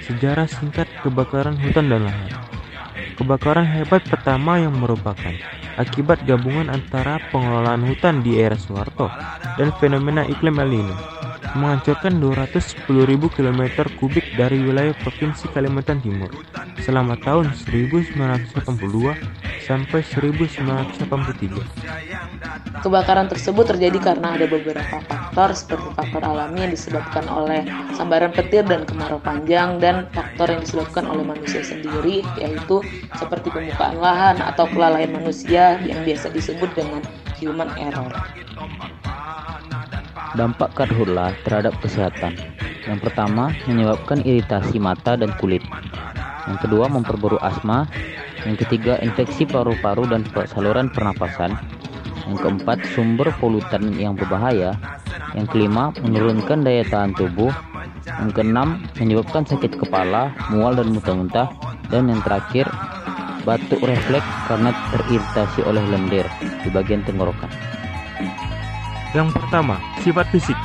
Sejarah singkat kebakaran hutan dan lahan. Kebakaran hebat pertama yang merupakan akibat gabungan antara pengelolaan hutan di era Soeharto dan fenomena iklim El Nino, menghancurkan 210.000 km kubik dari wilayah Provinsi Kalimantan Timur selama tahun 1982 sampai 1983. Kebakaran tersebut terjadi karena ada beberapa faktor seperti faktor alami yang disebabkan oleh sambaran petir dan kemarau panjang, dan faktor yang disebabkan oleh manusia sendiri, yaitu seperti pembukaan lahan atau kelalaian manusia yang biasa disebut dengan human error. Dampak karhutla terhadap kesehatan. Yang pertama, menyebabkan iritasi mata dan kulit. Yang kedua, memperburuk asma. Yang ketiga, infeksi paru-paru dan saluran pernapasan. Yang keempat, sumber polutan yang berbahaya. Yang kelima, menurunkan daya tahan tubuh. Yang keenam, menyebabkan sakit kepala, mual dan muntah-muntah. Dan yang terakhir, batuk refleks karena teriritasi oleh lendir di bagian tenggorokan. Yang pertama, sifat fisik.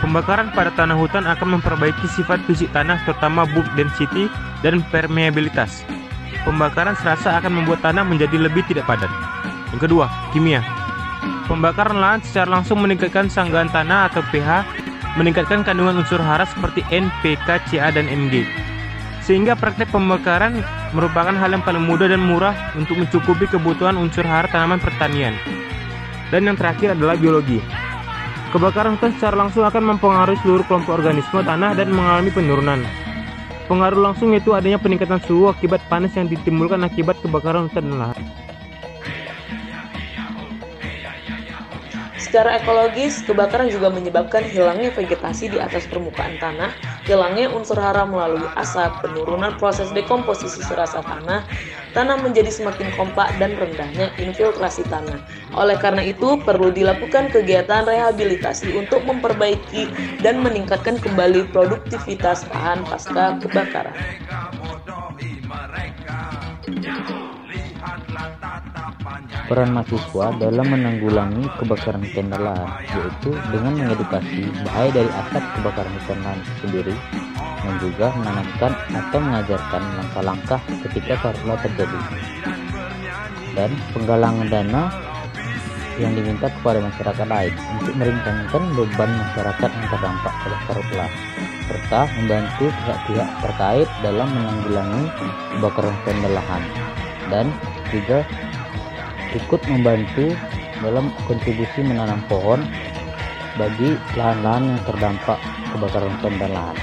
Pembakaran pada tanah hutan akan memperbaiki sifat fisik tanah, terutama bulk density dan permeabilitas. Pembakaran serasa akan membuat tanah menjadi lebih tidak padat. Yang kedua, kimia. Pembakaran lahan secara langsung meningkatkan sanggaan tanah atau pH, meningkatkan kandungan unsur hara seperti N, Pk, Ca, dan Mg. Sehingga praktek pembakaran merupakan hal yang paling mudah dan murah untuk mencukupi kebutuhan unsur hara tanaman pertanian. Dan yang terakhir adalah biologi. Kebakaran hutan secara langsung akan mempengaruhi seluruh kelompok organisme tanah dan mengalami penurunan. Pengaruh langsung yaitu adanya peningkatan suhu akibat panas yang ditimbulkan akibat kebakaran hutan dan lahan. Secara ekologis, kebakaran juga menyebabkan hilangnya vegetasi di atas permukaan tanah, hilangnya unsur hara melalui asap, penurunan proses dekomposisi serasa tanah menjadi semakin kompak, dan rendahnya infiltrasi tanah. Oleh karena itu, perlu dilakukan kegiatan rehabilitasi untuk memperbaiki dan meningkatkan kembali produktivitas lahan pasca kebakaran. Peran mahasiswa dalam menanggulangi kebakaran hutan dan lahan, yaitu dengan mengedukasi bahaya dari asap kebakaran hutan dan lahan sendiri, dan juga menanamkan atau mengajarkan langkah-langkah ketika karhutla terjadi, dan penggalangan dana yang diminta kepada masyarakat lain untuk meringankan beban masyarakat yang terdampak oleh karhutla, serta membantu pihak-pihak terkait dalam menanggulangi kebakaran hutan dan lahan, dan juga ikut membantu dalam kontribusi menanam pohon bagi lahan-lahan yang terdampak kebakaran hutan dan lahan.